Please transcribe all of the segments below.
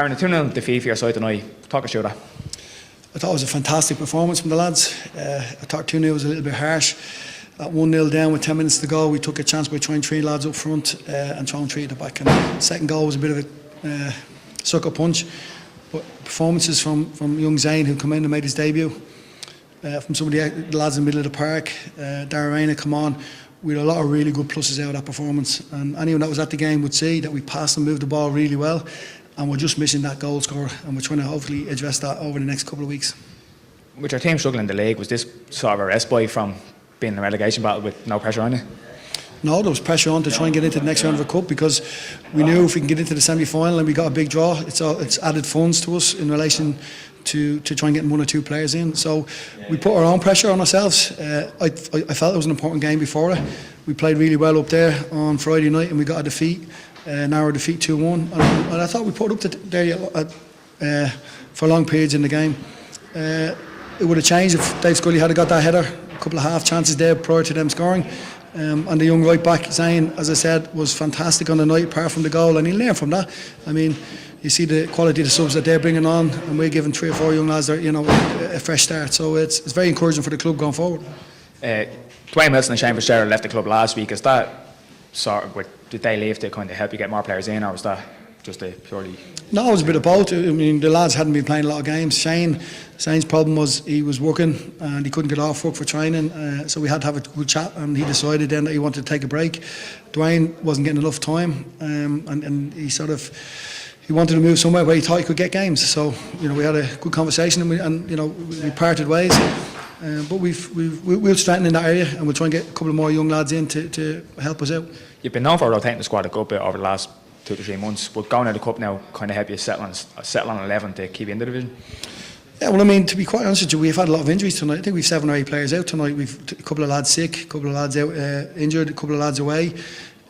Aaron, a 2-0 defeat for your side tonight. Talk us through that. I thought it was a fantastic performance from the lads. I thought 2-0 was a little bit harsh. At 1-0 down with 10 minutes to go, we took a chance by trying 3 lads up front and throwing 3 at the back. And the second goal was a bit of a sucker punch. But performances from young Zane, who come in and made his debut, from some of the lads in the middle of the park, Derry come on. We had a lot of really good pluses out of that performance. And anyone that was at the game would see that we passed and moved the ball really well. And we're just missing that goal scorer. And we're trying to hopefully address that over the next couple of weeks. With your team struggling in the league, was this sort of a respite from being in a relegation battle with no pressure on you? No, there was pressure on to try and get into the next round of the cup, because we knew if we can get into the semi-final and we got a big draw, it's added funds to us in relation to try and get 1 or 2 players in. So we put our own pressure on ourselves. I felt it was an important game before it. We played really well up there on Friday night and we got a defeat, narrow defeat 2-1. And I thought we put up to Derry for long periods in the game. It would have changed if Dave Scully had got that header. A couple of half chances there prior to them scoring. And the young right back, Zane, as I said, was fantastic on the night apart from the goal, and he'll learn from that. I mean, you see the quality of the subs that they're bringing on, and we're giving 3 or 4 young lads a fresh start. So it's very encouraging for the club going forward. Dwayne Wilson and Shane Fitzgerald left the club last week. Is that sort of, did they leave to kind of help you get more players in, or was that just a purely... No, it was a bit of both. I mean, the lads hadn't been playing a lot of games. Shane's problem was he was working and he couldn't get off work for training, so we had to have a good chat, and he decided then that he wanted to take a break. Dwayne wasn't getting enough time, and he wanted to move somewhere where he thought he could get games. So we had a good conversation, and we parted ways. But we'll strengthen in that area, and we'll try and get a couple of more young lads in to help us out. You've been known for rotating the squad a good bit over the last 2 to 3 months, but going to the cup now kind of help you settle on 11 to keep you in the division? Yeah, well, I mean, to be quite honest with you, we've had a lot of injuries tonight. I think we've 7 or 8 players out tonight. We've a couple of lads sick, a couple of lads out injured, a couple of lads away.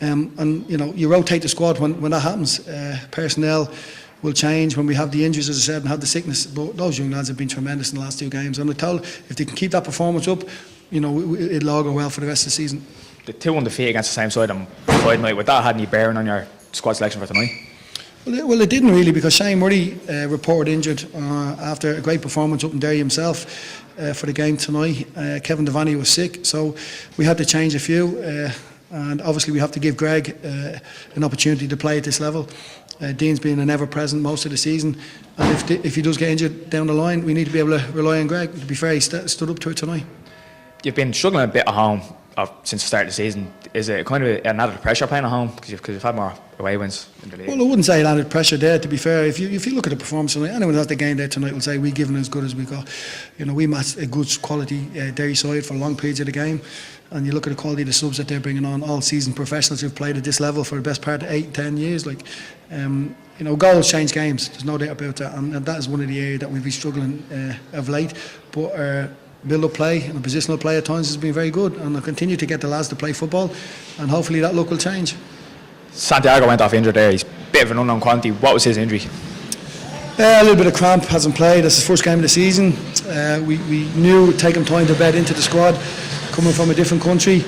And you rotate the squad when that happens. Personnel will change when we have the injuries, as I said, and have the sickness. But those young lads have been tremendous in the last 2 games. And I told, if they can keep that performance up, it'll all go well for the rest of the season. The 2-1 defeat against the same side on Friday night, would that have any bearing on your squad selection for tonight? Well, it didn't really, because Shane Murray reported injured after a great performance up in Derry himself for the game tonight. Kevin Devaney was sick, so we had to change a few, and obviously we have to give Greg an opportunity to play at this level. Dean's been an ever-present most of the season, and if he does get injured down the line, we need to be able to rely on Greg. To be fair, he stood up to it tonight. You've been struggling a bit at home since the start of the season. Is it kind of an added pressure playing at home because you've had more away wins in the league? Well, I wouldn't say an added pressure there, to be fair. If you look at the performance tonight, anyone that's at the game there tonight will say we've given as good as we got. We matched a good quality Derry side for long periods of the game, and you look at the quality of the subs that they're bringing on, all season professionals who've played at this level for the best part of 8-10 years. Goals change games, there's no doubt about that, and that is one of the areas that we've been struggling of late. But build-up play and positional play at times has been very good, and I'll continue to get the lads to play football, and hopefully that look will change. Santiago went off injured there. He's a bit of an unknown quantity. What was his injury? A little bit of cramp, hasn't played. That's his first game of the season. We knew it would take him time to bed into the squad, coming from a different country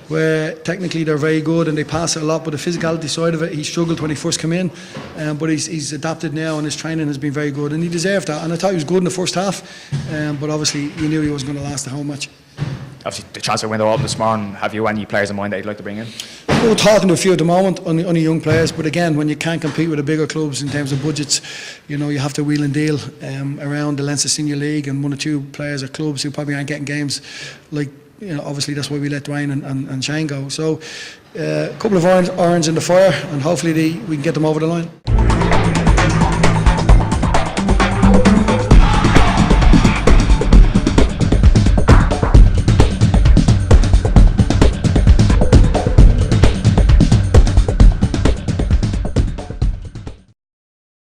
where technically they're very good and they pass it a lot, but the physicality side of it, he struggled when he first came in, but he's adapted now, and his training has been very good, and he deserved that. And I thought he was good in the first half, but obviously we knew he wasn't going to last the whole match. Obviously the transfer window opened this morning. Have you any players in mind that you'd like to bring in? We're talking to a few at the moment, only young players, but again, when you can't compete with the bigger clubs in terms of budgets, you have to wheel and deal around the Leinster Senior League, and 1 or 2 players or clubs who probably aren't getting games, like obviously that's why we let Dwayne and Shane go. So a couple of irons in the fire, and hopefully we can get them over the line.